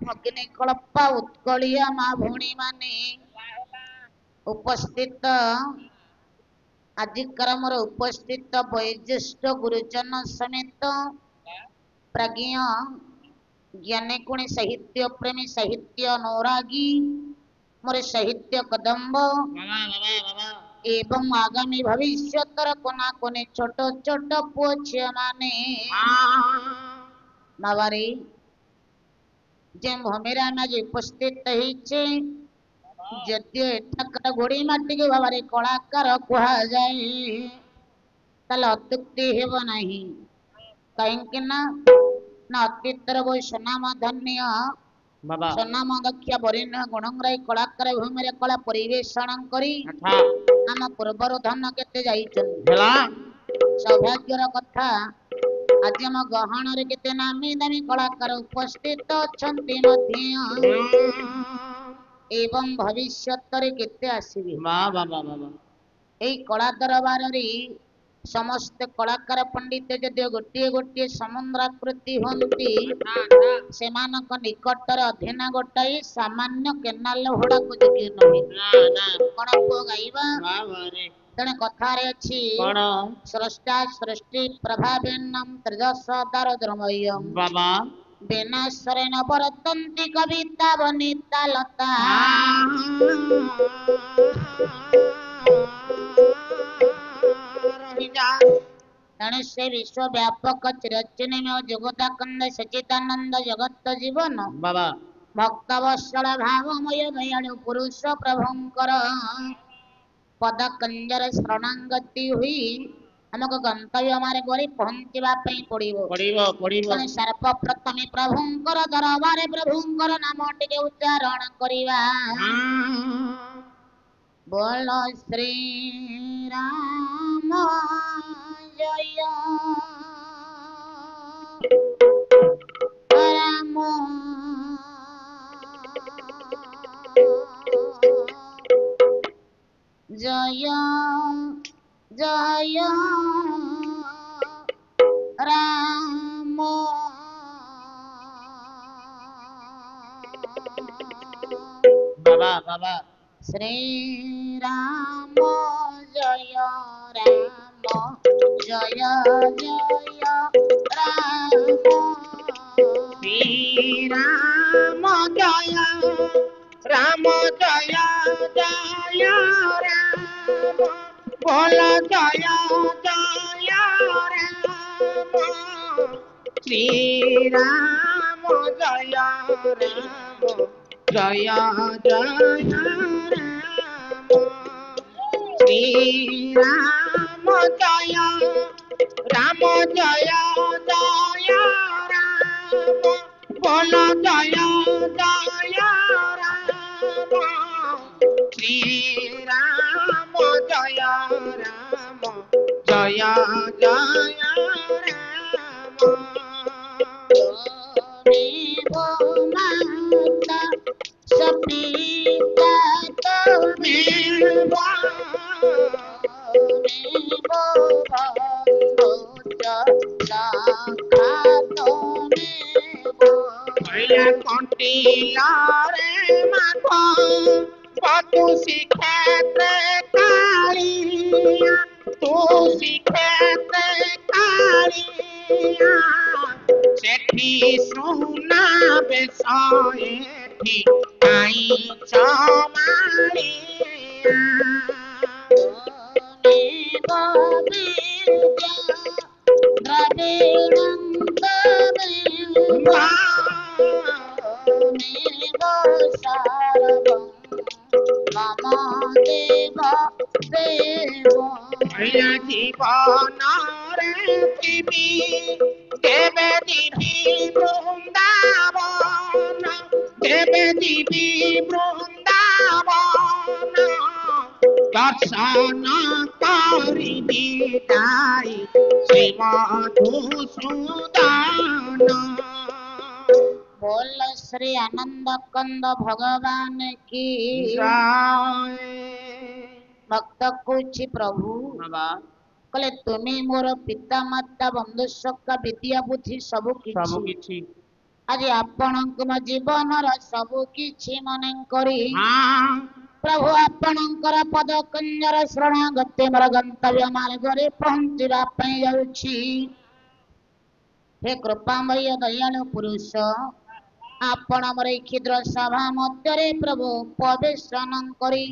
भगिनी कल्पा उत्कलिया मा भौणी माने उपस्थित आजिकर मोर उपस्थित वयोज्येष्ठ गुरुजन समेत प्राज्ञ ज्ञानी गुणी साहित्य प्रेमी साहित्य अनुरागी मोर साहित्य कदम्ब एवं आगामी भविष्यतर कोना कोने छोट छोट पुओ झियो माने बाबारे जे भूमिरे आम आज उपस्थित होइछे जदिओ एठाकर गोड़ी माटी के भाव कलाकार कहुए ताले अत्युक्ति हेब नाही कहीं ना अतीतर वो सुनाम धन्य सुनाम दक्ष वरिष्ठ गुणग्राही कलाकार भूमि कला परिवेषण करी आम पूर्वर धन केते सौभाग्यर कथा आज आम गहन केते नामी दामी कलाकार उपस्थित अछंती एवं भविष्यत केते आसीबे एई कला दरबार रे समस्त कलाकार पंडित जदि गोटे गोटे समुद्राकृति होती से निकटर अधीन गोटाई सामान्य केनाल होड़ा को जगह नुहे कौन पुओ गाइबा तेने कथारे अछि स्रष्टा सृष्टि प्रभावेन्नम त्रिदश दारद्रमय्यम बाबा विनाशरे न वर्तन्ति कविता वनिता लता तेणु से विश्व व्यापक चिरचिन्मय जगता कंद सचिदानंद जगत जीवन बाबा भक्त वत्सल भावमय दयालु पुरुष प्रभुंकर पद कंजर शरणागति हुई हमको गंतव्य हमारे गोरी पहुंचवा पड़ो सर्वप्रथमे प्रभुंकर दरबार प्रभुंकर नाम टिके उच्चारण करिवा बोलो श्री राम जय राम जय जय राम बाबा बाबा श्री राम जय राम जय जय राम श्री राम जय राम जय जय राम बोल जय जय राम श्री राम जय राम जय जय राम श्री राम जय राम जय जय राम बोल जय जय राम श्री राम जय राम जय जय माता सपीता तुम्हें कंटीला रे माथा तू शिखेते कालिया तू शिखेते कालिया सेठी सुना बेसाएठी आई चमालिया द्रविणंद मम देव देव जीवन पृथ्वी देवे दिवी वृंदावन देवे दिवी वृंदावन दर्शन करि विदाई श्री मधुसूदन बोल श्री आनंद कंद भगवान की भक्त कौची प्रभु कहले तुम्हें मोर पिता माता बंधु सखा विद्या बुद्धि सब किछि ଆଜି ଆପଣଙ୍କ ମୋ ଜୀବନର ସବୁ କିଛି ମନେ କରି ପ୍ରଭୁ ଆପଣଙ୍କର ପଦ କୁଞ୍ଜର ଶରଣାଗତି ମୋର ଗନ୍ତବ୍ୟ ମାର୍ଗରେ ପହଞ୍ଚିବା ପାଇଁ ଯାଉଛି। ହେ କୃପାମୟ ଦୟାଳୁ ପୁରୁଷ, ଆପଣ ମୋର ଏଇ କ୍ଷୁଦ୍ର ସଭା ମଧ୍ୟରେ ପ୍ରଭୁ ପ୍ରବେଶନ କରି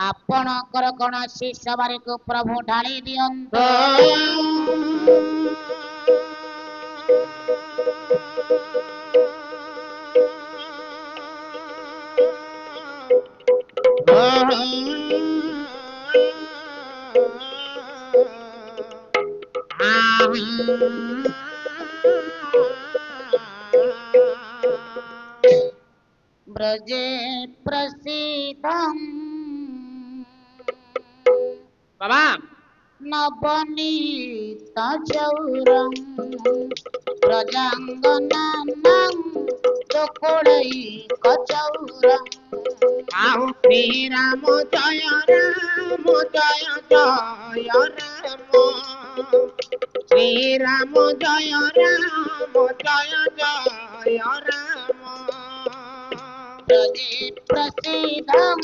ଆପଣଙ୍କର କୌଣସି ସବାରିକୁ ପ୍ରଭୁ ଢାଳି ଦିଅନ୍ତୁ। ब्रजे प्रसिद्धं बाबा नवनीत चौरं प्रजांगनानां चौरं आओ श्री राम जय राम जय जय राम श्री राम जय राम जय जय राम ब्रजे प्रसिद्धं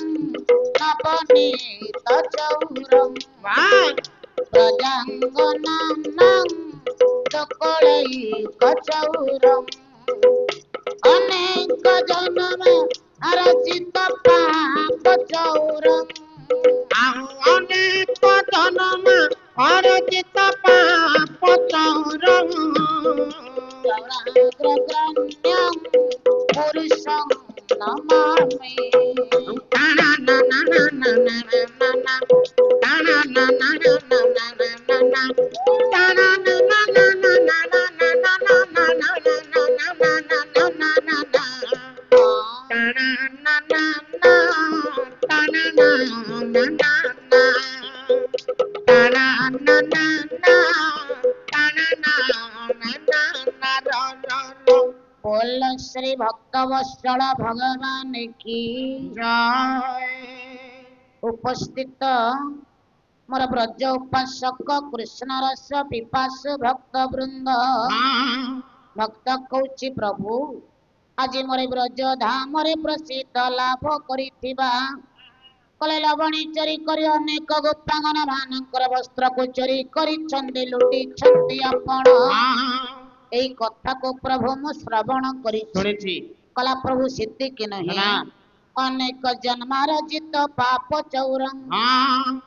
नवनीत चौरं प्रजांगनानां चौरं अनेक जन्म अर्जित पाप चौरं आओ अनेक जन्म अर्जित पाप चौरम चौराग्रगण्यं पुरुषं नमामि। बोल श्री भक्तवत्सल भगवान की उपस्थित मोर ब्रज उपासक कृष्ण रस पिपासु भक्त वृंद भक्त कौची प्रभु आज मोर ब्रज धाम रे प्रसिद्ध लाभ करिथिबा कले लवणी चोरी करी अनेक गोपांगन मानकर वस्त्र को चोरी करिछन्ति लुटिछन्ति आपण एई कथा को प्रभु मु श्रवण करिछि कला प्रभु सिद्धि कि नहीं अनेक जन्मार जित पाप चौरं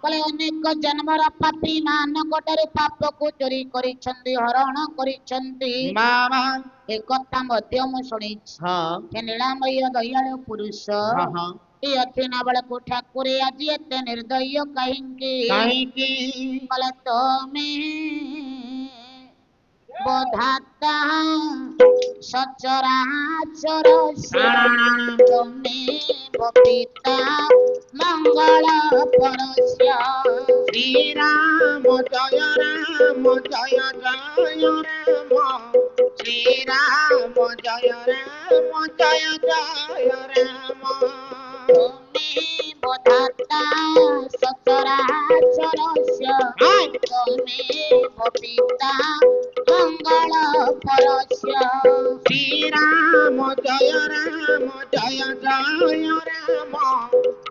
कले अनेक जन्मर पापी मानकटारे पाप को चोरी करिछन्ति हरण करिछन्ति ए कथा मध्य मु शुनिछि हे नीलामय दयालु पुरुष अथिना बेलू ठाकुर आज एत निर्दय कहीं कल बोधाता सचराचर पिता मंगल परस्य श्री राम जय राम जय जय राम श्री राम जय राम जय जय राम बोधाता सचराचरस्य पिता मंगल परस्य श्री राम जय राम जय जय राम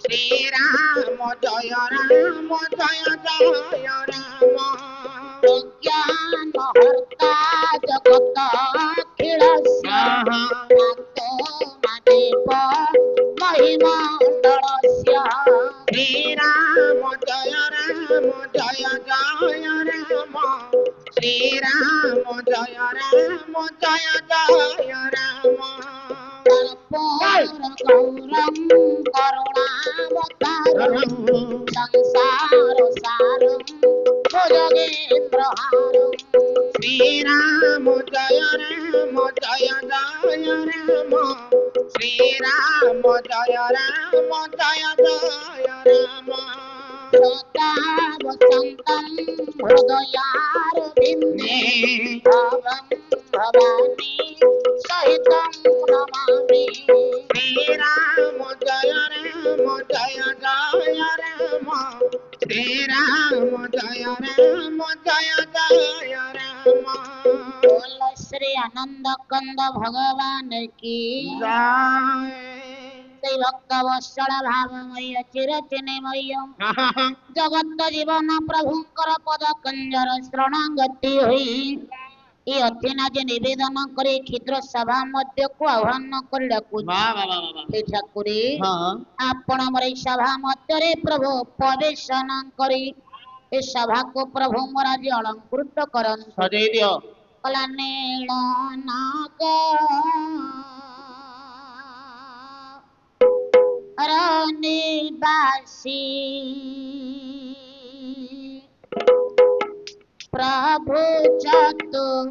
श्री राम जय राम जय जय राम ज्ञान हर्ता जगत अखिलस्य देव महिमण्डलस्य श्री राम जय जय राम श्री राम जय जय राम गौरं करुणावतारं संसार सारं भुजगेन्द्रहारं श्री राम जय जय राम श्री राम जय जय राम सदा वसन्तं हृदयारविन्दे भवं भवानी सहितं नमामि श्री राम जय जय राम श्री राम जय जय राम बोल श्री आनंद स्कंद भगवान की जय श्री भक्त वत्सल भावमय चिरचिन्मय जगत जीवन प्रभुंकर पद कंजर शरणागति होई ए अथिना जे निवेदन करे क्षुद्र सभा मध्य को आह्वान कर डाकुछि वाह वाह वाह वाह हे ठाकुरे हाँ आपण मोर एई सभा मध्य रे प्रभु प्रवेशन करी ए सभा को प्रभु मोर आज अलंकृत करन सजै दियो कला नील नाग निवासी प्रभु चतुर्धामुराति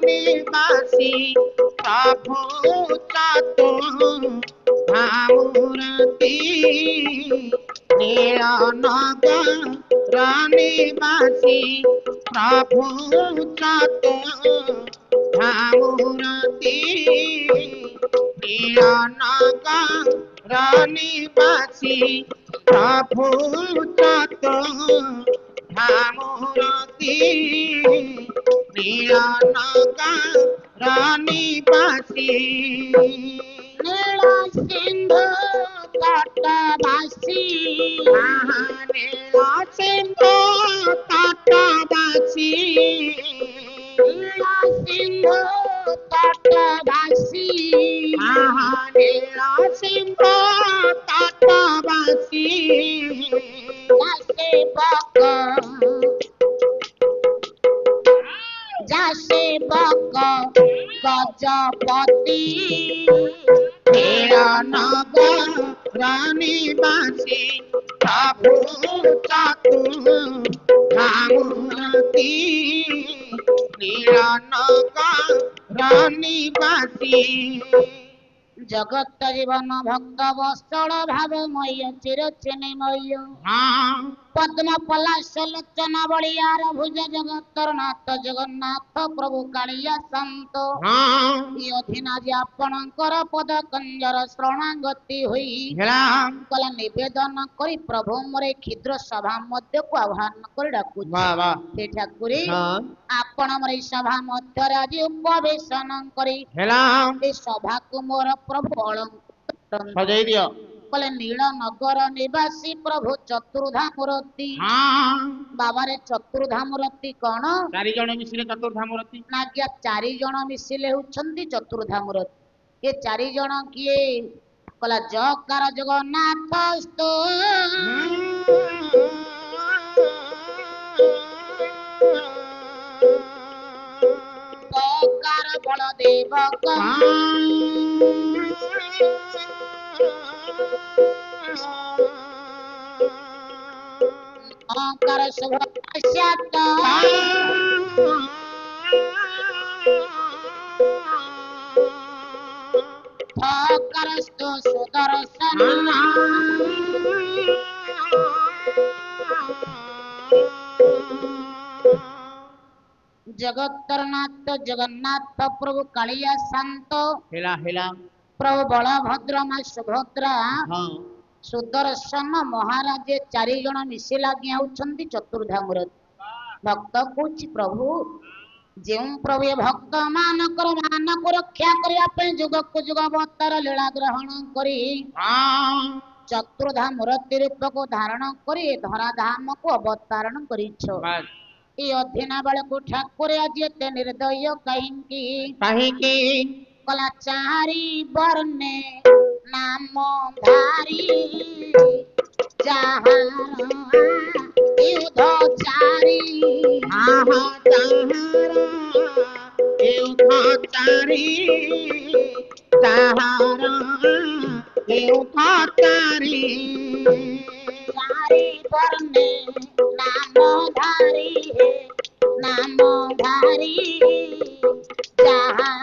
निवासी प्रभु चतुर्धामुराति नीलनगर निवासी प्रभु चतुर्धामुराति नीलनगर निवासी प्रभु चतुर्धामुराति नीलनगर निवासी नील सिंधु तटवासी नील सिंधु तटवासी नील सिंधु तटवासी नील सिंधु तटवासी सेवक गजपति नीलनगर निवासी प्रभु चतुर्धामुराति नीलनगर निवासी जगत जीवन भक्त वत्सल भावमय चिरचिन्मय पद्म पलाशलोचन बलियार भुज जगतर नाथ जगन्नाथ प्रभु कालिया संत अधीना जे आपणकर पद कंजर शरणागति होई कला निवेदन करी प्रभु मोरे क्षुद्र सभा मध्य को आह्वान कर डाकुछि हे ठाकुरे आपण मोरे सभा मध्य आज उपवेशन करी ए सभा को मोर प्रभु अलंकृत सजै दियो कले नील नगर निवासी प्रभु चतुर्धामुरती बाबा रे चतुर्धामुरती कौन चारि जण मिसिले चतुर्धामुरती ना क्या चारि जण मिसिले होछंती चतुर्धामुरती ये चारि जण किए कला जकार जगन्नाथ स्तो जकार बलदेव कर शुभश्यात करस्तु सुदर्शन जगत्तरनाथ जगन्नाथ प्रभु कालिया शांत प्रभु बलभद्र मां सुभद्रा सुदर्शन महाराज चारि जण मिसी लागि आउछंती चतुर्धामुरती भक्त कौची प्रभु जो प्रभु ये भक्त मानकर मानक रक्षा करिया पे जुग को जुग अवतार लीला ग्रहण करी चतुर्धामुरती रूप को धारण करी धराधाम को अवतारण करिछ ए अधीना बेल को ठाकुर आज एते निर्दय कहीं कला चारी वर्णे नाम धारी जहाँ युद्ध चारी चारी वर्णे नाम धारी नाम धारी जहाँ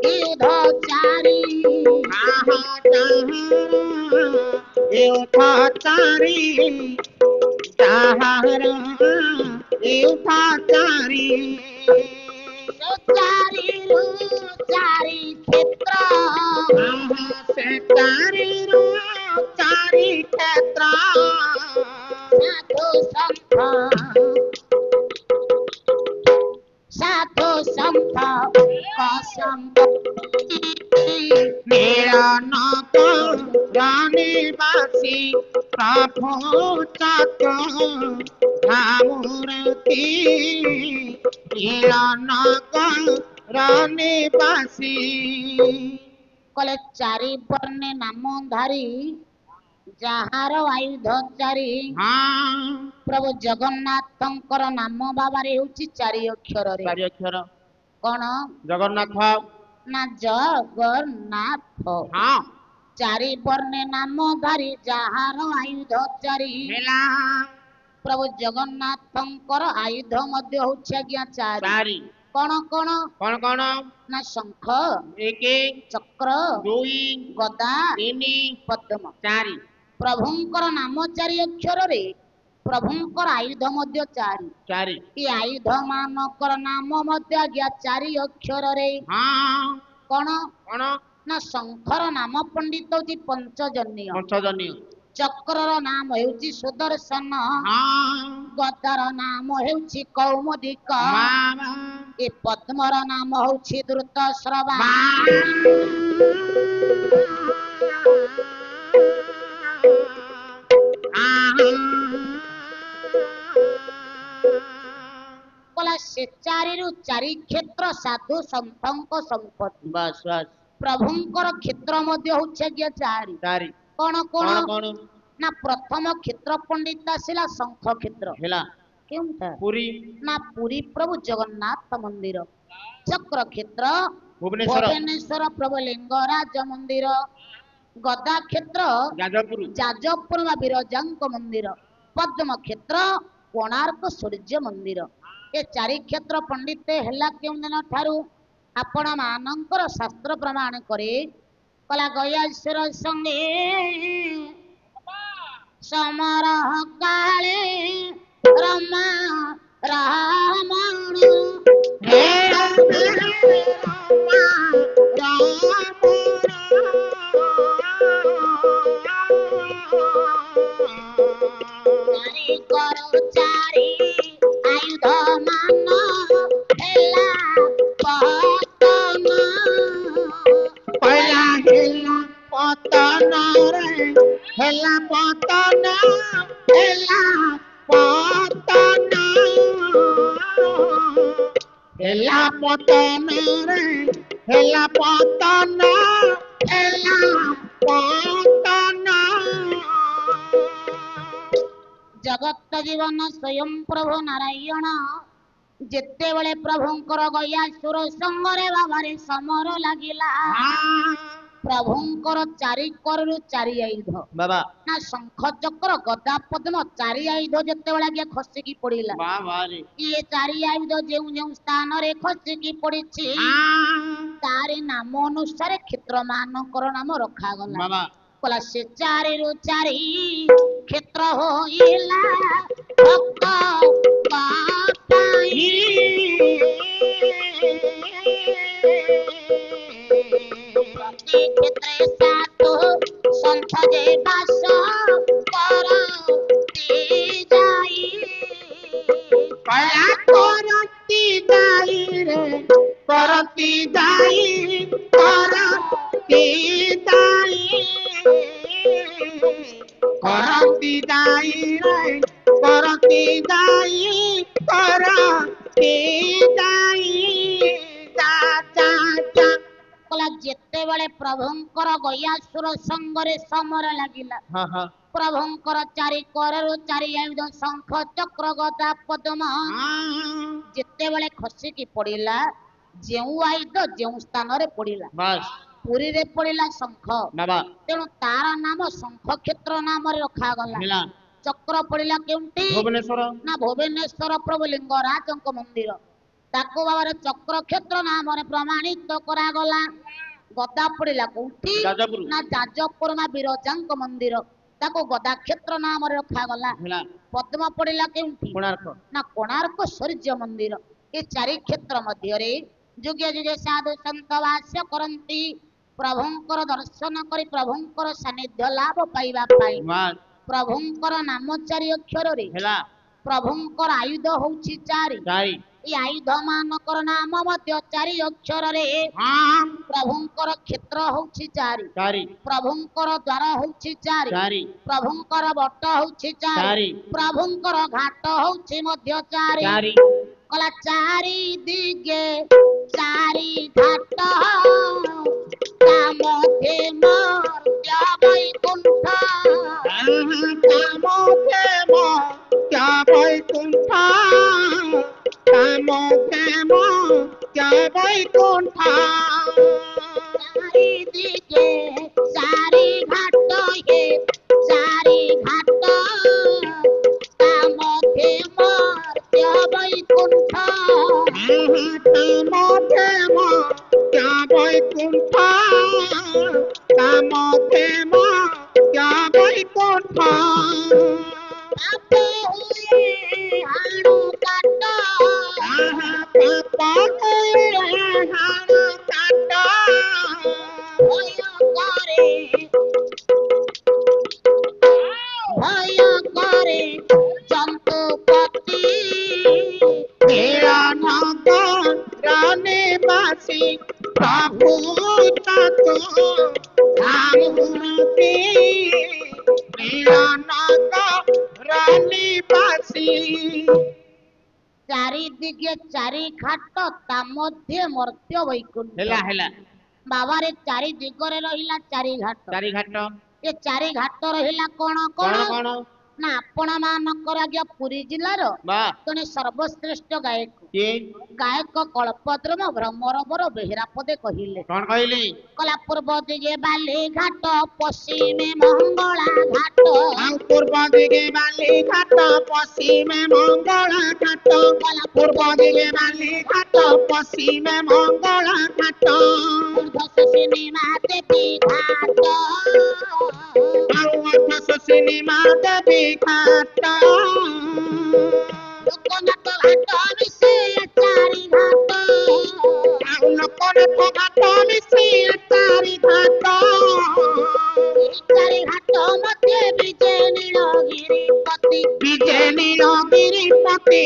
युद्ध चारी चारी क्षेत्र ସାଧୁ ସନ୍ଥ ସାଧୁ ସନ୍ଥ କସଙ୍ଗ ମିଳନ କରନିବାସୀ ପ୍ରଭୁ ଚତୁର୍ଧାମୂର୍ତ୍ତି ମିଳନ କରନିବାସୀ କଲେ ଚାରି ବର୍ଣ୍ଣେ ନାମଧାରୀ ଯାହାର ଆୟୁଧ ଚାରି ହଁ ପ୍ରଭୁ ଜଗନ୍ନାଥଙ୍କର ନାମ ବାବାରେ ହେଉଛି ଚାରି ଅକ୍ଷରରେ ଚାରି ଅକ୍ଷର କଣ ଜଗନ୍ନାଥ ନା ଜଗନ୍ନାଥ ହଁ ଚାରି ବର୍ଣ୍ଣେ ନାମଧାରୀ ଯାହାର ଆୟୁଧ ଚାରି ହେଲା ପ୍ରଭୁ ଜଗନ୍ନାଥଙ୍କର ଆୟୁଧ ମଧ୍ୟ ହଉଛି ଆଜ୍ଞା ଚାରି ଚାରି କଣ କଣ କଣ ନା ଶଙ୍ଖ ଏକ ଚକ୍ର ଦୁଇ ଗଦା ତିନି ପଦ୍ମ ଚାରି ପ୍ରଭୁଙ୍କର ନାମ ଚାରି ଅକ୍ଷରରେ ପ୍ରଭୁଙ୍କର ଆୟୁଧ ମଧ୍ୟ ଚାରି ଚାରି ଏ ଆୟୁଧ ମାନଙ୍କର ନାମ ମଧ୍ୟ ଆଜ୍ଞା ଚାରି ଅକ୍ଷରରେ ହଁ କଣ କଣ ନା ଶଙ୍ଖର ନାମ ପଣ୍ଡିତ ହଉଛି ପଞ୍ଚଜନ୍ୟ ପଞ୍ଚଜନୀ ଚକ୍ରର ନାମ ହେଉଛି ସୁଦର୍ଶନ ହଁ ଗଦାର ନାମ ହେଉଛି କୌମୁଦିକ ମାମା ଏ ପଦ୍ମର ନାମ ହେଉଛି ଦ୍ରୁତ ଶ୍ରବା କଲା ସେ ଚାରିରୁ ଚାରି କ୍ଷେତ୍ର ସାଧୁ ସନ୍ଥଙ୍କ ସମ୍ପତ୍ତି ବାସ୍ ବାସ୍ ପ୍ରଭୁଙ୍କର କ୍ଷେତ୍ର ମଧ୍ୟ ହଉଛି ଆଜ୍ଞା ଚାରି ଚାରି କଣ କଣ କଣ ନା ପ୍ରଥମ କ୍ଷେତ୍ର ପଣ୍ଡିତ ଆସିଲା ଶଙ୍ଖ କ୍ଷେତ୍ର ହେଲା କେଉଁଟା ପୁରୀ ନା ପୁରୀ ପ୍ରଭୁ ଜଗନ୍ନାଥ ମନ୍ଦିର ଚକ୍ର କ୍ଷେତ୍ର ଭୁବନେଶ୍ୱର ଭୁବନେଶ୍ୱର ପ୍ରଭୁ ଲିଙ୍ଗରାଜ ମନ୍ଦିର ଗଦା କ୍ଷେତ୍ର ଯାଜପୁର ଯାଜପୁର ବା ବିରଜାଙ୍କ ମନ୍ଦିର ପଦ୍ମ କ୍ଷେତ୍ର କୋଣାର୍କ ସୂର୍ଯ୍ୟ ମନ୍ଦିର ଏ ଚାରି କ୍ଷେତ୍ର ପଣ୍ଡିତ ହେଲା କେଉଁ ଦିନ ଠାରୁ ଆପଣ ମାନଙ୍କର ଶାସ୍ତ୍ର ପ୍ରମାଣ କରି କଲା ଗୟାଶ୍ୱର ସଙ୍ଗେ ସମର କାଳେ ରମା ରାମଣ ଚାରି କର ଚାରି ଆୟୁଧ ମାନ ହେଲା ପତନ ପଇଲା ହେଲା ପତନରେ ହେଲା ପତନ ହେଲା ପତନ ହେଲା ପତନରେ ହେଲା ପତନ ହେଲା ପତନ ଜଗତ ଜୀବନ ସ୍ୱୟଂ ପ୍ରଭୁ ନାରାୟଣ ଯେତେବେଳେ ପ୍ରଭୁଙ୍କର ଗୟାସୁର ସଙ୍ଗରେ ବାବାରେ ସମର ଲାଗିଲା ପ୍ରଭୁଙ୍କର ଚାରି କରରୁ ଚାରି ଆୟୁଧ ବାବା ନା ଶଙ୍ଖ ଚକ୍ର ଗଦା ପଦ୍ମ ଚାରି ଆୟୁଧ ଯେତେବେଳେ ଆଜ୍ଞା ଖସିକି ପଡିଲା ବାବାରେ ଇଏ ଚାରି ଆୟୁଧ ଯେଉଁ ଯେଉଁ ସ୍ଥାନରେ ଖସିକି ପଡିଛି ତାରି ନାମ ଅନୁସାରେ କ୍ଷେତ୍ର ମାନଙ୍କର ନାମ ରଖାଗଲା ବାବା କଲା ସେ ଚାରିରୁ ଚାରି କ୍ଷେତ୍ର ହୋଇଲା ଭକ୍ତ ପାଇଁ ପ୍ରତି କ୍ଷେତ୍ରେ ସାଧୁ ସନ୍ଥ ଯେ ବାସ କରନ୍ତି ଯାଇ କଳା କରତି ଦାଇ ରେ କରତି ଦାଇ କରତି ଦାଇ କରତି ଦାଇ ରେ କରତି ଦାଇ କରତି ଦାଇ ଦା ଦା ଦା କଲା ଯେତେବେଳେ ପ୍ରଭୁଙ୍କର ଗୟାସୁର ସଙ୍ଗରେ ସମର ଲାଗିଲା ହଁ ହଁ ପ୍ରଭୁଙ୍କର ଚାରି କରରୁ ଚାରି ଆୟୁଧ ଶଙ୍ଖ ଚକ୍ର ଗଦା ପଦ୍ମ ଯେତେବେଳେ ଖସିକି ପଡିଲା ଯେଉଁ ଆୟୁଧ ଯେଉଁ ସ୍ଥାନରେ ପଡିଲା ବାସ୍ ପୁରୀରେ ପଡିଲା ଶଙ୍ଖ ବାବା ତେଣୁ ତାର ନାମ ଶଙ୍ଖ କ୍ଷେତ୍ର ନାମରେ ରଖାଗଲା ହେଲା ଚକ୍ର ପଡିଲା କେଉଁଠି ଭୁବନେଶ୍ୱର ନା ଭୁବନେଶ୍ୱର ପ୍ରଭୁ ଲିଙ୍ଗରାଜଙ୍କ ମନ୍ଦିର ତାକୁ ବାବାରେ ଚକ୍ର କ୍ଷେତ୍ର ନାମରେ ପ୍ରମାଣିତ କରାଗଲା ଗଦା ପଡିଲା କୋଉଠି ଯାଜପୁର ନା ଯାଜପୁର ମା ବିରଜାଙ୍କ ମନ୍ଦିର ତାକୁ ଗଦା କ୍ଷେତ୍ର ନାମରେ ରଖାଗଲା ହେଲା ପଦ୍ମ ପଡିଲା କେଉଁଠି କୋଣାର୍କ ନା କୋଣାର୍କ ସୂର୍ଯ୍ୟ ମନ୍ଦିର ଏ ଚାରି କ୍ଷେତ୍ର ମଧ୍ୟରେ ଯୁଗେ ଯୁଗେ ସାଧୁ ସନ୍ଥ ବାସ କରନ୍ତି ପ୍ରଭୁଙ୍କର ଦର୍ଶନ କରି ପ୍ରଭୁଙ୍କର ସାନ୍ନିଧ୍ୟ ଲାଭ ପାଇବା ପାଇଁ ବାସ୍ ପ୍ରଭୁଙ୍କର ନାମ 4 ଅକ୍ଷରରେ ହେଲା ପ୍ରଭୁଙ୍କର ଆୟୁଧ ହଉଛି 4 ଚାରି এই ଆୟୁଧ ମାନଙ୍କର ନାମ ମଧ୍ୟ 4 ଅକ୍ଷରରେ ହଁ ପ୍ରଭୁଙ୍କର କ୍ଷେତ୍ର ହଉଛି 4 ଚାରି ପ୍ରଭୁଙ୍କର ଦ୍ୱାର ହଉଛି 4 ଚାରି ପ୍ରଭୁଙ୍କର ବଟ ହଉଛି 4 ଚାରି ପ୍ରଭୁଙ୍କର ଘାଟ ହଉଛି ମଧ୍ୟ 4 ଚାରି କଲା 4 ଦିଗେ 4 ଘାଟ ତା ମଧ୍ୟେ ମର୍ତ୍ତ୍ୟ ବୈକୁଣ୍ଠ କାମ ପ୍ରେମ କ୍ୟା ବୈକୁଣ୍ଠ କାମ ପ୍ରେମ କ୍ୟା ବୈକୁଣ୍ଠ চারি দিকে 4 ঘাট হে 4 ঘাট তা মধ্যে মর্ত্য বৈকুণ্ঠ কাম প্রেম ক্যা বৈকুণ্ঠ কাম প্রেম ক্যা বৈকুণ্ঠ পাপে হুয়ে হাড় কাট ভয় করে ভয় করে জন্তুপতি রানীবাসী প্রভু তত রামূর্তি রানীবাসী চারিদিকে 4 ঘাট ତା ମଧ୍ୟ ମର୍ତ୍ତ୍ୟ ବୈକୁଣ୍ଠ ହେଲା ହେଲା ବାବାରେ 4 ଦିଗରେ ରହିଲା 4 ଘାଟ ଚାରି ଘାଟ ଏ 4 ଘାଟ ରହିଲା କଣ କଣ କଣ କଣ ନା ଆପଣ ମାନଙ୍କର ଆଜ୍ଞା ପୁରୀ ଜିଲ୍ଲାର ବା ଜଣେ ସର୍ବଶ୍ରେଷ୍ଠ ଗାୟକ କିଏ ଗାୟକ କଳ୍ପଦ୍ରୁମ ଭ୍ରମରବର ବେହେରାପଦେ କହିଲେ କଣ କହିଲି କଲା ପୂର୍ବ ଦିଗେ ବାଲି ଘାଟ ପଶ୍ଚିମେ ମଙ୍ଗଳା ଘାଟ ଆଉ ପୂର୍ବ ଦିଗେ ବାଲି ଘାଟ ପଶ୍ଚିମେ ମଙ୍ଗଳା ଘାଟ ପୂର୍ବ ଦିଗେ ବାଲି ଘାଟ ପଶ୍ଚିମେ ମଙ୍ଗଳା ଘାଟ ସିନେମା ଦେବୀ ଘାଟ ଆଉ ଅଠସ ସିନେମା ଦେବୀ ଘାଟ ଲୋକନାଥ ଘାଟ ମିଶେ 4 ଘାଟ ଆଉ ଲୋକନାଥ ଘାଟ ମିଶି ଚାରି ଘାଟ ଏହି 4 ଘାଟ ମଧ୍ୟରେ ବିଜେ ନୀଳଗିରିପତି ବିଜେ ନୀଳଗିରିପତି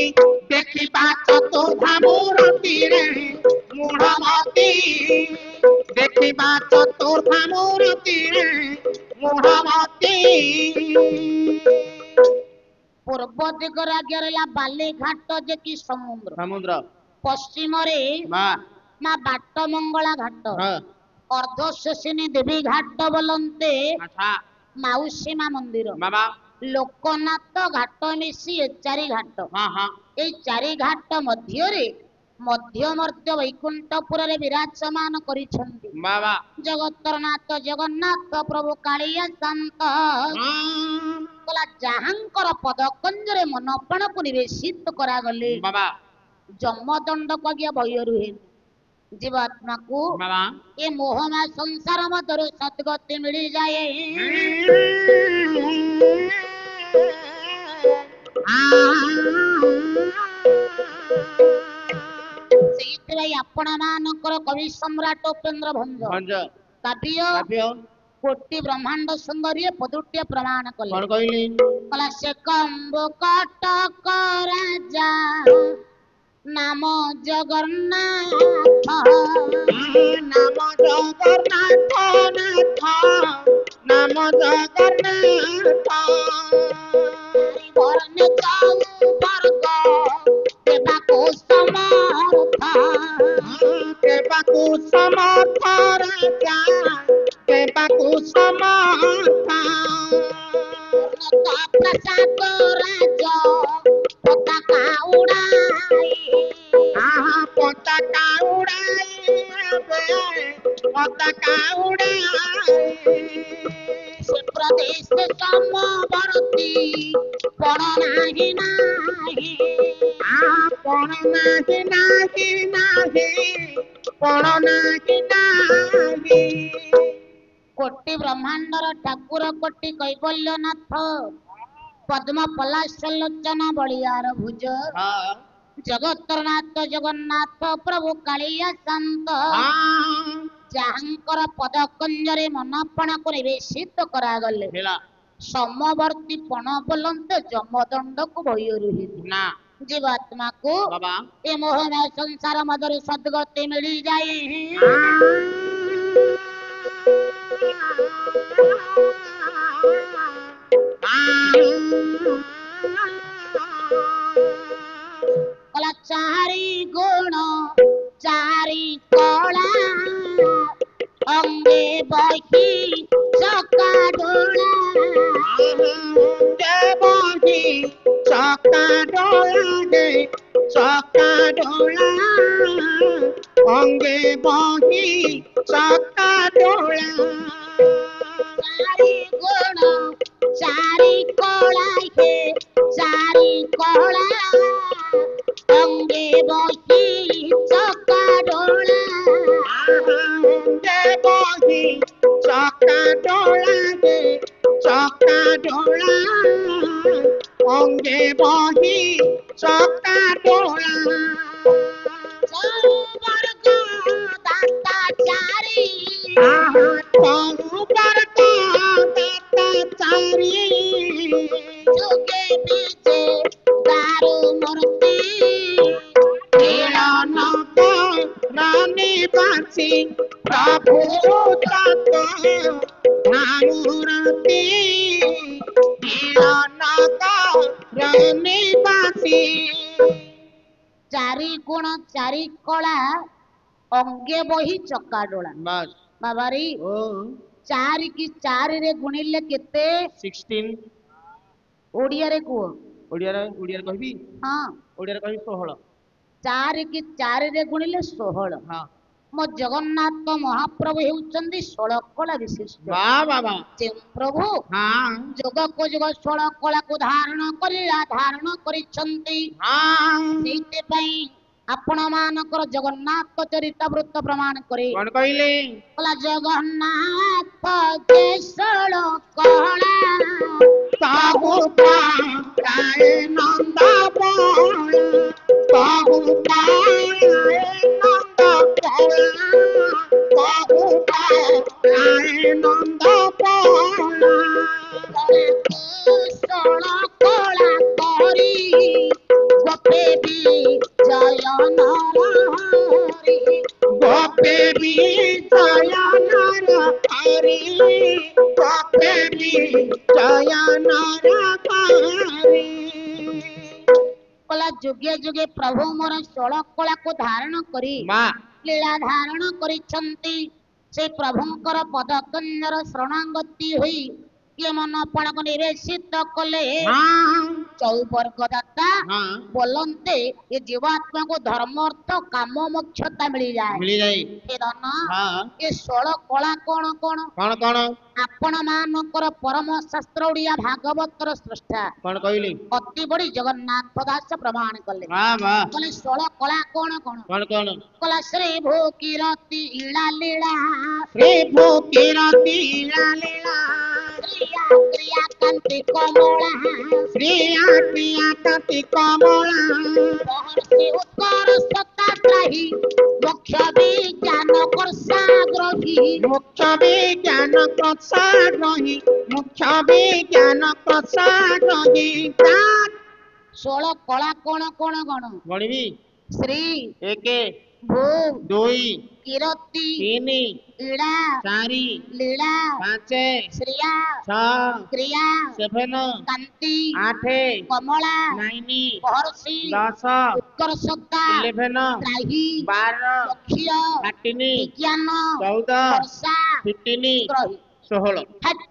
ଦେଖିବା ଚତୁର୍ଦ୍ଧା ମୂରତିରେ ମୂଢ଼ମତି ଦେଖିବା ଚତୁର୍ଦ୍ଧା ମୂରତିରେ ମୂଢ଼ମତି ପୂର୍ବ ଦିଗରେ ଆଜ୍ଞା ରହିଲା ବାଲି ଘାଟ ଯେ କି ସମୁଦ୍ର ସମୁଦ୍ର ପଶ୍ଚିମରେ ମା ମା ବାଟ ମଙ୍ଗଳା ଘାଟ ହଁ ଅର୍ଦ୍ଧଶୋଷିନୀ ଦେବୀ ଘାଟ ବୋଲନ୍ତେ ଆଚ୍ଛା ମାଉସୀ ମା ମନ୍ଦିର ବାବା ଲୋକନାଥ ଘାଟ ମିଶି 4 ଘାଟ ହଁ ହଁ এই 4 ଘାଟ ମଧ୍ୟରେ ମଧ୍ୟମର୍ତ୍ତ୍ୟ ବୈକୁଣ୍ଠପୁରରେ ବିରାଜମାନ କରିଛନ୍ତି ବାବା ଜଗତର ନାଥ ଜଗନ୍ନାଥ ପ୍ରଭୁ କାଳିଆ ଶାନ୍ତ କଲା ଯାହାଙ୍କର ପଦକଞ୍ଜରେ ମନପଣକୁ ନିବେଶିତ କରାଗଲେ ବାବା ଯମଦଣ୍ଡକୁ ଆଜ୍ଞା ଭୟ ରୁହେନି ଜୀବାତ୍ମାକୁ ବାବା ଏ ମୋହମା ସଂସାର ମଧ୍ୟରୁ ସଦ୍ଗତି ମିଳିଯାଏ ସେଇଥିପାଇଁ ଆପଣ ମାନଙ୍କର କବି ସମ୍ରାଟ ଉପେନ୍ଦ୍ର ଭଞ୍ଜ ଭଞ୍ଜ କାବ୍ୟ କାବ୍ୟ କୋଟି ବ୍ରହ୍ମାଣ୍ଡ ସୁନ୍ଦରୀ ପଦୁଟିଏ ପ୍ରମାଣ କଲେ କଣ କହିଲି କଲା ସେ କମ୍ବ କଟକ ରାଜା ନାମ ଜଗନ୍ନାଥ ନାମ ଜଗନ୍ନାଥ ନାଥ ନାମ ଜଗନ୍ନାଥ ବର୍ଣ୍ଣ ଚଉ ବର୍ଗ ଦେବାକୁ ସମର୍ଥ ଦେବାକୁ ସମର୍ଥ ରାଜା ଦେବାକୁ ସମର୍ଥ ପ୍ରସାଦ ରାଜ ପତାକା ଉଡ଼ାଇ ପତାକା ଉଡ଼ାଇ ପତାକା ଉଡ଼ାଇ ସେ ପ୍ରଦେଶ ସମବର୍ତ୍ତୀ ପଣ ନାହିଁ ନାହିଁ ପଣ ନାହିଁ ନାହିଁ ନାହିଁ ପଣ ନାହିଁ ନାହିଁ କୋଟି ବ୍ରହ୍ମାଣ୍ଡର ଠାକୁର କୋଟି କୈବଲ୍ୟନାଥ ପଦ୍ମ ପଲାଶଲୋଚନ ବଳିଆର ଭୁଜ ହଁ ଜଗତର ନାଥ ଜଗନ୍ନାଥ ପ୍ରଭୁ କାଳିଆ ଶାନ୍ତ ଯାହାଙ୍କର ପଦକଞ୍ଜରେ ମନପଣାକୁ ନିବେଶିତ କରାଗଲେ ହେଲା ସମବର୍ତ୍ତୀ ପଣ ବୋଲନ୍ତେ ଯମଦଣ୍ଡକୁ ଭୟ ରୁହେ ନା ଜୀବାତ୍ମାକୁ ବାବା ଏ ମୋହମୟ ସଂସାର ମଧ୍ୟରେ ସଦ୍ଗତି ମିଳିଯାଏ କଲା ଚାରି ଗୁଣ ଚାରି କଳା ଅଙ୍ଗେ ବହି ଚକା ଡୋଳା ଦେବୀ ଚକା ଡୋଳା ଚକା ଡୋଳା ଅଙ୍ଗେ ବହି ଚକା ଡୋଳା ଚାରି ଗୁଣ ଚାରି କଳା ହେ ଚାରି କଳା ଅଙ୍ଗେ ବହି ଚକା ଡୋଳା ଦେବୀ ଚକା ଡୋଳା ଚକା ଡୋଳା ଅଙ୍ଗେ ବହି ଚକା ଡୋଳା ବର୍ଗ ଦାତା ଚାରି ଯୁଗେ ବିଜେ ଦାରୁ ମୂର୍ତ୍ତି ପ୍ରଭୁ ଧାମୁରତି ନିବାସୀ ଚାରି ଗୁଣ ଚାରି କଳା ଅଙ୍ଗେ ବହି ଚକା ଡୋଳା ବାସ୍ ବାବାରୀ ଓ ଚାରି କି ଚାରିରେ ଗୁଣିଲେ କେତେ 16 ଓଡିଆରେ କୁହ ଓଡ଼ିଆରେ କହିବି ହଁ ଓଡ଼ିଆରେ କହିବି 16 ଚାରି କି ଚାରିରେ ଗୁଣିଲେ 16 ହଁ ମୋ ଜଗନ୍ନାଥ ମହାପ୍ରଭୁ ହେଉଛନ୍ତି 16 କଳା ବିଶିଷ୍ଟ ବାଃ ବାବା ଯେଉଁ ପ୍ରଭୁ ହଁ ଯୋଗକୁ ଯୋଗ 16 କଳାକୁ ଧାରଣ କରିଛନ୍ତି ହଁ ସେଇଥିପାଇଁ ଆପଣ ମାନଙ୍କର ଜଗନ୍ନାଥ ଚରିତାବୃତ୍ତ ପ୍ରମାଣ କରି କଣ କହିଲେ କହିଲା ଜଗନ୍ନାଥ ଯେ 16 କଳା କାହୁ ପାଏ ନନ୍ଦ କାହୁ ପାଏ ନନ୍ଦ କାହୁ ପାଏ ନନ୍ଦ 16 କଳା କରି ଗୋପେ ବି ଜୟ ନରହରି ଗୋପେ ବିଜୟ ହରି ଗୋପେ ବିଜୟ ହରି କଲା ଯୁଗେ ଯୁଗେ ପ୍ରଭୁ ମୋର 16 କଳାକୁ ଧାରଣ କରି ମା ଲୀଳା ଧାରଣ କରିଛନ୍ତି ସେ ପ୍ରଭୁଙ୍କର ପଦକନ୍ୟର ଶରଣାଗତି ହୋଇ କିଏ ମନ ଆପଣଙ୍କୁ ନିବେଶିତ କଲେ ଚୌବର୍ଗ ଦାତା ବୋଲନ୍ତେ ଏ ଜୀବାତ୍ମାକୁ ଧର୍ମ ଅର୍ଥ କାମ ମୋକ୍ଷତା ମିଳିଯାଏ ମିଳିଯାଏ ଏ ଧନ ହଁ ଏ 16 କଳା କଣ କଣ କଣ କଣ ଆପଣ ମାନଙ୍କର ପରମ ଶାସ୍ତ୍ର ଓଡିଆ ଭାଗବତର ସ୍ରଷ୍ଟା କଣ କହିଲି ଅତି ବଡି ଜଗନ୍ନାଥ ଦାସ ପ୍ରମାଣ କଲେ ବାଃ ବାଃ କହିଲେ 16 କଳା କଣ କଣ କଣ କଣ କହିଲା ଶ୍ରୀ ଭୂକିରତି ଇଳା ଲୀଳା ଶ୍ରୀ ଭୂକିରତି ଇଳା ଲୀଳା କ୍ରିୟା କ୍ରିୟା କାନ୍ତି କମଳା ଶ୍ରୀୟା କ୍ରିୟା କାନ୍ତି କମଳା ମହର୍ଷି ଉତ୍ତର ସତାତ୍ରାହି ମୋକ୍ଷ ବିଜ୍ଞାନ ବର୍ଷାଗ୍ରହୀ ମୁଖ୍ୟ ବିଜ୍ଞାନ ପ୍ରସାରହି ମୁଖ୍ୟ ବିଜ୍ଞାନ ପ୍ରସାରହି 16 କଳା କଣ କଣ କଣ ଗଣିବି ଶ୍ରୀ 1 ଭୂ 2 କିରତି 3 ଇଳା 4 ଲୀଳା 5 ଶ୍ରିୟା 6 କ୍ରିୟା 7 କାନ୍ତି 8 କମଳା 9 ମହର୍ଷି 10 ଉତ୍କର୍ଷତା 11 ତ୍ରାହି 12 ଲକ୍ଷ୍ୟ 13 ବିଜ୍ଞାନ 14 ବର୍ଷା 15 ଗ୍ରହୀ 16 ହାଟ୍।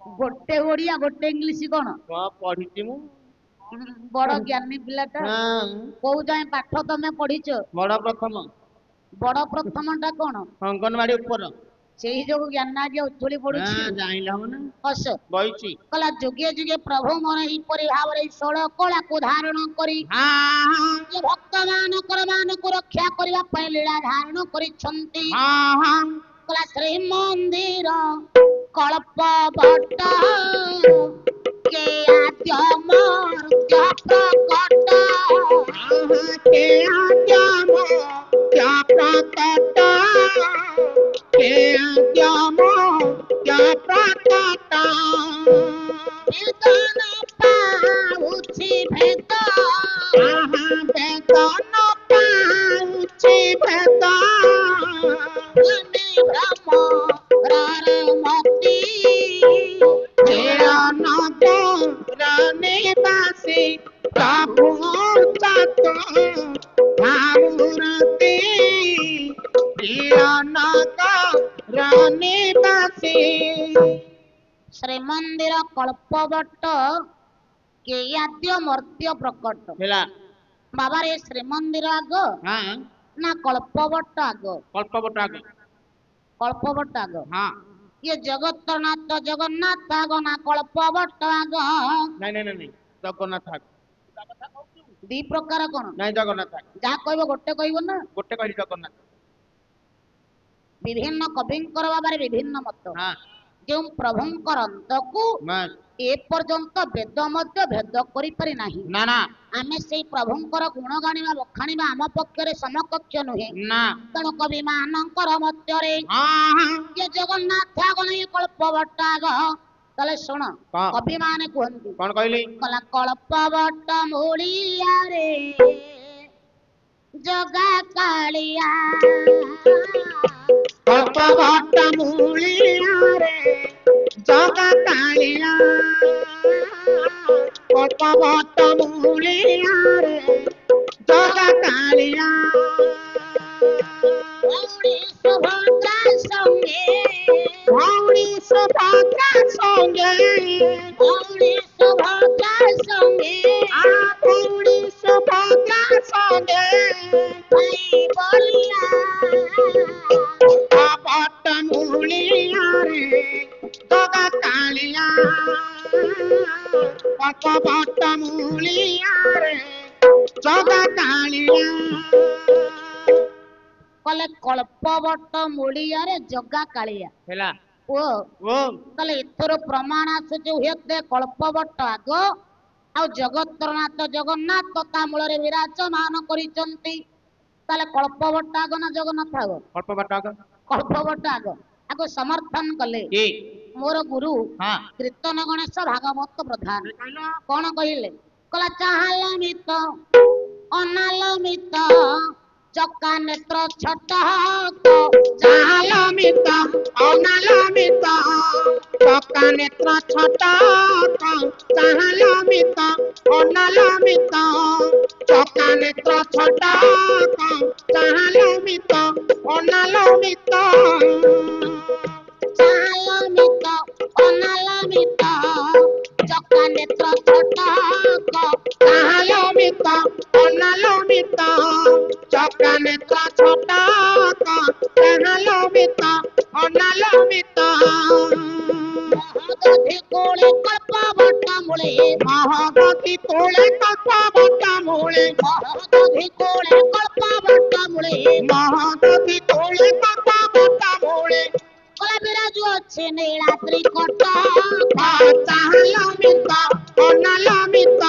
ଗୋଟେ ଓଡିଆ ଗୋଟେ ଇଂଲିଶ କଣ କଣ ପଢିଛି ମୁଁ ବଡ ଜ୍ଞାନୀ ପିଲାଟା ହଁ କୋଉ ଯାଏଁ ପାଠ ତମେ ପଢିଛ ବଡ ପ୍ରଥମ ବଡ ପ୍ରଥମ ଟା କଣ ଅଙ୍ଗନବାଡି ଉପର ସେଇ ଯୋଗୁ ଜ୍ଞାନ ଆଜି ଉଛୁଳି ପଡୁଛି ଜାଣିଲ ହବ ନା ହସ ବଇଛି କହିଲା ଯୁଗେ ଯୁଗେ ପ୍ରଭୁ ମୋର ଏହିପରି ଭାବରେ 16 କଳାକୁ ଧାରଣ କରି ଯେ ଭକ୍ତ ମାନଙ୍କୁ ରକ୍ଷା କରିବା ପାଇଁ ଲୀଳା ଧାରଣ କରିଛନ୍ତି କହିଲା ଶ୍ରୀମନ୍ଦିର କଳ୍ପ ବଟ କେ ଆଦ୍ୟ ମର୍ତ୍ୟ ପ୍ରକଟ ପ୍ରକଟ କେନ୍ଦ୍ୟମ ପ୍ରକଟ ବେଦନ ପାଉଛି ଭେଦ ଆହା ବେଦନ ପାଉଛି ଭେଦ ଆମେ ଭ୍ରମର ମତି ନିବାସୀ ପ୍ରଭୁ ଚାତ ଭାବୁରତି ନିବାସୀ ଶ୍ରୀମନ୍ଦିର କଳ୍ପବଟ କେୟାଦ୍ୟ ମର୍ତ୍ୟ ପ୍ରକଟ ହେଲା ବାବାରେ ଶ୍ରୀମନ୍ଦିର ଆଗ ହଁ ନା କଳ୍ପବଟ ଆଗ କଳ୍ପବଟ ଆଗ କଳ୍ପବଟ ଆଗ ହଁ ଇଏ ଜଗତନାଥ ଜଗନ୍ନାଥ ଆଗ ନା କଳ୍ପବଟ ଆଗ ନାଇଁ ନାଇଁ ନାଇଁ ଜଗନ୍ନାଥ ଆଗ ଦି ପ୍ରକାର କଣ ନାଇଁ ଜଗନ୍ନାଥ ଆଗ ଯାହା କହିବ ଗୋଟେ କହିବ ନା ଗୋଟେ କହିଲି ଜଗନ୍ନାଥ ବିଭିନ୍ନ କବିଙ୍କର ବାବାରେ ବିଭିନ୍ନ ମତ ହଁ ଯେଉଁ ପ୍ରଭୁଙ୍କର ଅନ୍ତକୁ ବାସ୍ ଏପର୍ଯ୍ୟନ୍ତ ବେଦ ମଧ୍ୟ ଭେଦ କରିପାରି ନାହିଁ ନା ନା ଆମେ ସେଇ ପ୍ରଭୁଙ୍କର ଗୁଣ ଗାଣିବା ବଖାଣିବା ଆମ ପକ୍ଷରେ ସମକକ୍ଷ ନୁହେଁ ନା ତେଣୁ କବି ମାନଙ୍କର ମଧ୍ୟରେ ହଁ ଯେ ଜଗନ୍ନାଥ ଆଗ ନାହିଁ କଳ୍ପବଟ ଆଗ ତାହେଲେ ଶୁଣ କଣ କବି ମାନେ କୁହନ୍ତି କଣ କହିଲି କଲା କଳ୍ପବଟ ମୂଳିଆରେ ଜଗା କାଳିଆ କଳ୍ପବଟ ମୂଳିଆରେ ଜଗା କାଳିଆ କଳ୍ପବଟ ମୂଳିଆରେ ଜଗା କାଳିଆ ଭଉଣୀ ସୁଭଦ୍ରା ସଙ୍ଗେ ଭଉଣୀ ସୁଭଦ୍ରା ସଙ୍ଗେ ଭଉଣୀ ସୁଭଦ୍ରା ସଙ୍ଗେ ଭଉଣୀ ସୁଭଦ୍ରା ସଙ୍ଗେ ଭାଇ ବଳିଆ କଳ୍ପବଟ ମୂଳିଆରେ ଜଗା କାଳିଆ କଳ୍ପବଟ ମୂଳିଆରେ ଜଗା କାଳିଆ କଲେ କଳ୍ପବଟ ମୂଳିଆରେ ଜଗା କାଳିଆ ହେଲା ଓ ଓ ତାହେଲେ ଏଥର ପ୍ରମାଣ ଆସୁଛି ହୁଏତେ କଳ୍ପବଟ ଆଗ ଆଉ ଜଗତରନାଥ ଜଗନ୍ନାଥ ତା ମୂଳରେ ବିରାଜମାନ କରିଛନ୍ତି ତାହେଲେ କଳ୍ପବଟ ଆଗ ନା ଜଗନ୍ନାଥ ଆଗ କଳ୍ପବଟ ଆଗ କଳ୍ପବଟ ଆଗ ଆକୁ ସମର୍ଥନ କଲେ କି ମୋର ଗୁରୁ ହଁ କୀର୍ତ୍ତନ ଗଣେଶ ଭାଗବତ ପ୍ରଧାନ କଣ କହିଲେ କହିଲା ଚାହାଲ ମିତ ଅନାଲ ମିତ ଚକା ନେତ୍ର ଛଟ ଚାଲମିତ ଅନାଲମିତ ଚକା ନେତ୍ର ଛଟ ଚାଲମିତ ଅନାଲମିତ ଚକା ନେତ୍ର ଛଟ ଚାଲମିତ ଅନାଲମିତ ଚାହାଲ ମିତ ଅନାଲ ମିତ ଚକା ନେତ୍ର ଛଟ ଚାଲମିତ ଅନାଲମିତ ଚକା ନେତ୍ର ଛଟ ଚାଲମିତ ଅନାଲମିତ ମହୋଦଧି କୋଳେ କଳ୍ପବଟ ମୂଳେ ମହୋଦଧି କୋଳେ କଳ୍ପବଟ ମୂଳେ ମହୋଦଧି କୋଳେ କଳ୍ପବଟ ମୂଳେ ମହୋଦଧି କୋଳେ କଳ୍ପବଟ ମୂଳେ କଳା ବିରାଜୁ ଅଛି ନୀଳାଦ୍ରି କଟ ଚାଲମିତ ଅନାଲମିତ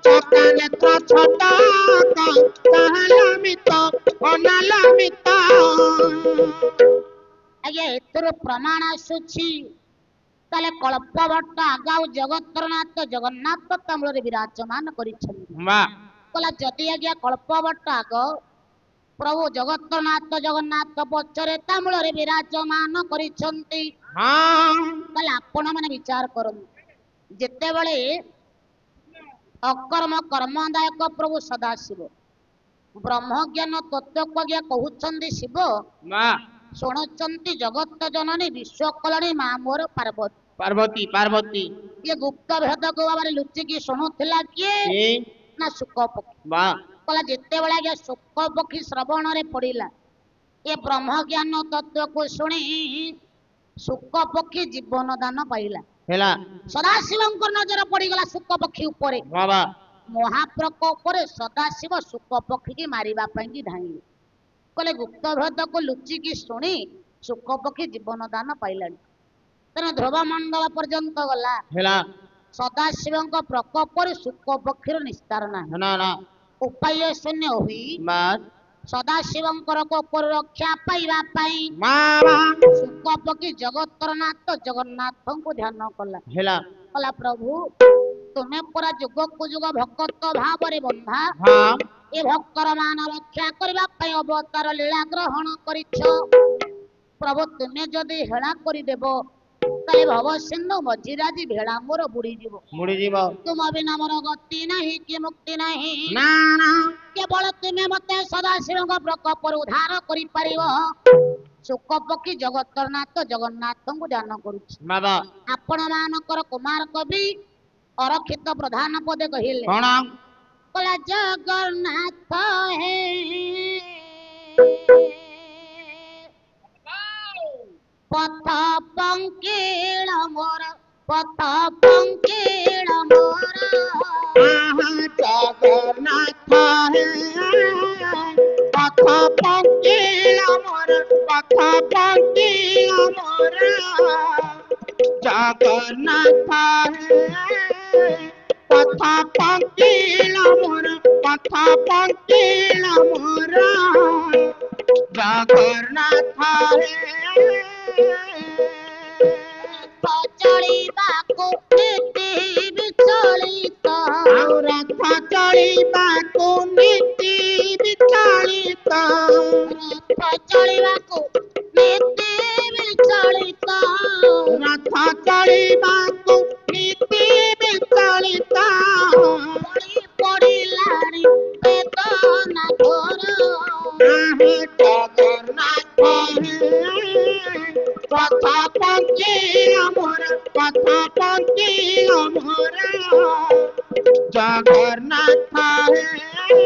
ଚକା ନେତ୍ର ଛଟ ଚାଲମିତ ଅନାଲମିତ ଆଜ୍ଞା ଏଥିରୁ ପ୍ରମାଣ ଆସୁଛି ତାହେଲେ କଳ୍ପବଟ ଆଗାଉ ଜଗତରନାଥ ଜଗନ୍ନାଥ ତା ମୂଳରେ ବିରାଜମାନ କରିଛନ୍ତି କହିଲା ଯଦି ଆଜ୍ଞା କଳ୍ପବଟ ଆଗ ପ୍ରଭୁ ଜଗତରନାଥ ଜଗନ୍ନାଥ ପଛରେ ତା ମୂଳରେ ବିରାଜମାନ କରିଛନ୍ତି ତାହେଲେ ଆପଣ ମାନେ ବିଚାର କରନ୍ତୁ ଯେତେବେଳେ ଅକର୍ମ କର୍ମଦାୟକ ପ୍ରଭୁ ସଦାଶିବ ବ୍ରହ୍ମଜ୍ଞାନ ତତ୍ତ୍ୱଜ୍ଞ କହୁଛନ୍ତି ଶିବ ଶୁଣୁଛନ୍ତି ଜଗତ ଜନନୀ ବିଶ୍ୱ କଲଣୀ ମା ମୋର ପାର୍ବତୀ ପାର୍ବତୀ ପାର୍ବତୀ ଇଏ ଗୁପ୍ତ ଭେଦକୁ ଭାବରେ ଲୁଚିକି ଶୁଣୁଥିଲା କିଏ ନା ଶୁକ ପକ୍ଷୀ କହିଲା ଯେତେବେଳେ ଆଜ୍ଞା ଶୁକ ପକ୍ଷୀ ଶ୍ରବଣରେ ପଡିଲା ଏ ବ୍ରହ୍ମଜ୍ଞାନ ତତ୍ତ୍ୱକୁ ଶୁଣି ଶୁକ ପକ୍ଷୀ ଜୀବନ ଦାନ ପାଇଲା ହେଲା ସଦାଶିବଙ୍କ ନଜର ପଡିଗଲା ଶୁକ ପକ୍ଷୀ ଉପରେ ମହାପ୍ରକୋପରେ ସଦାଶିବ ଶୁକ ପକ୍ଷୀକି ମାରିବା ପାଇଁ କି ଧାଇଁଲେ କହିଲେ ଗୁପ୍ତ ଭେଦକୁ ଲୁଚିକି ଶୁଣି ଶୁକ ପକ୍ଷୀ ଜୀବନ ଦାନ ପାଇଲାଣି ତେଣୁ ଧ୍ରୁବ ମଣ୍ଡଳ ପର୍ଯ୍ୟନ୍ତ ଗଲା ହେଲା ସଦାଶିବଙ୍କ ପ୍ରକୋପରେ ଶୁକ ପକ୍ଷୀର ନିସ୍ତାର ନାହିଁ ନା ନା ଉପାୟ ଶୂନ୍ୟ ହୋଇ ସଦାଶିବଙ୍କର କୋକରୁ ରକ୍ଷା ପାଇବା ପାଇଁ ବାବା ଶୁକ ପକ୍ଷୀ ଜଗତର ନାଥ ଜଗନ୍ନାଥଙ୍କୁ ଧ୍ୟାନ କଲା ହେଲା କଲା ପ୍ରଭୁ ତୁମେ ପୁରା ଯୁଗକୁ ଯୁଗ ଭକ୍ତ ଭାବରେ ବନ୍ଧା ହଁ ଏ ଭକ୍ତର ମାନ ରକ୍ଷା କରିବା ପାଇଁ ଅବତାର ଲୀଳା ଗ୍ରହଣ କରିଛ ପ୍ରଭୁ ତୁମେ ଯଦି ହେଳା କରିଦେବ ତାହେଲେ ଭବ ସିନ୍ଧୁ ମଝିରେ ଆଜି ଭେଳା ମୋର ବୁଡିଯିବ ମୁଡିଯିବ ତୁମ ବିନା ମୋର ଗତି ନାହିଁ କି ମୁକ୍ତି ନାହିଁ ନା ନା କେବଳ ତୁମେ ମତେ ସଦାଶିବଙ୍କ ପ୍ରକୋପରୁ ଉଦ୍ଧାର କରିପାରିବ ଶୁକ ପକ୍ଷୀ ଜଗତର ନାଥ ଜଗନ୍ନାଥଙ୍କୁ ଧ୍ୟାନ କରୁଛି ବାବା ଆପଣ ମାନଙ୍କର କୁମାର କବି ଅରକ୍ଷିତ ପ୍ରଧାନ ପଦେ କହିଲେ କଣ କହିଲା ଜଗନ୍ନାଥ ହେ ପଥ ପଙ୍କିଳ ମୋର ପଥ ପଙ୍କିଳ ମୋର ଜଗନ୍ନାଥ ହେ ପଥ ପଙ୍କିଳ ମୋର ପଥ ପଙ୍କିଳ ମୋର ଜଗନ୍ନାଥ ହେ ପଥ ପଙ୍କିଳ ମୋର ପଥ ପଙ୍କିଳ ମୋର ଜଗନ୍ନାଥ ହେ ଚଳିବାକୁ ନୀତି ବିଚଳିତ ଆଉ ରଥ ଚଳିବାକୁ ନୀତି ବିଚଳିତ ଚଳିବାକୁ ନୀତି ବିଚଳିତ ରଥ ଚଳିବାକୁ ନୀତି ବିଚଳିତ ପଡ଼ିଲାଣି ବେଦନା ଘୋର ଆହେ ଜଗନ୍ନାଥ ହେ ପଥ ପଙ୍କିଳ ମୋର ପଥ ପଙ୍କିଳ ମୋର ଜଗନ୍ନାଥ ହେ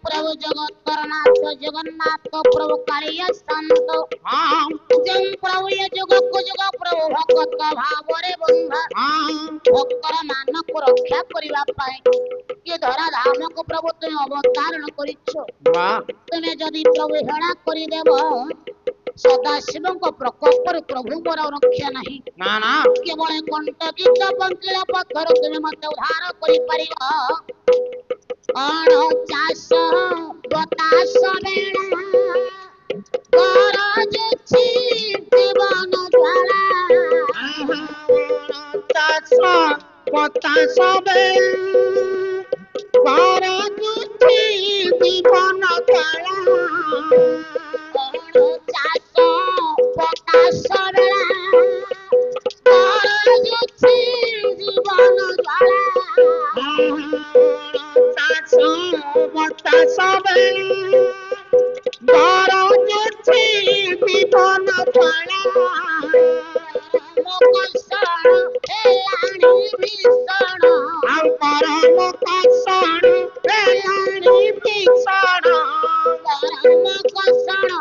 प्रभु जगतर नाथ जगन्नाथ प्रभु कालिया संत ହଁ जम प्रभु ये जुग को जुग प्रभु भक्त भावरे बंधा ହଁ भक्तर मान को रक्षा करिवा पाए ये धरा धाम को प्रभु तुम अवतारण करिछो ବା तुमे जदि प्रभु हेळा करि देव सदाशिव को प्रकोप प्रभु मोर रक्षा नहीं ନା ନା केवल कंटकित पंकिला पत्थर तुमे मते उद्धार करि परिबो अण चाष बतास बेड़ा करजुछि जीवन ज्वाला ଚାଷ ପଚାଶ କରଜୁଛି ଜୀବନ କଳା ଚାଷ ପଟାସ ବେଳା କରजुछि ଜୀବନ ଜ୍ୱାଳା ଚାଷ ପଚାଶ କରଜୁଛି ଜୀବନ କଳା କଷଣ ହେଲାଣି ଭୀଷଣ ଆଉ କରମ କଷଣ ହେଲାଣି ଭୀଷଣ ଗରମ କଷଣ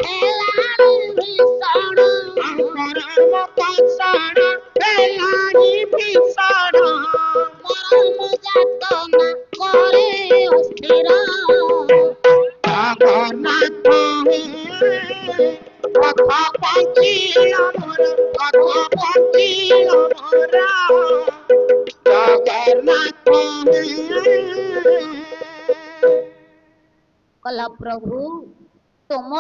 ହେଲାଣି ଭୀଷଣ ଆଉ କରମ କଷଣ ହେଲାଣି ଭୀଷଣ ମରମ ଯାତନା କରେ ଅସ୍ଥିର ଜଗନ୍ନାଥ ହେ ପଥ ପଙ୍କିଳ ମୋର ପଥ ପଙ୍କିଳ ମୋର ଜଗନ୍ନାଥ ହେ କଲା ପ୍ରଭୁ ତୁମ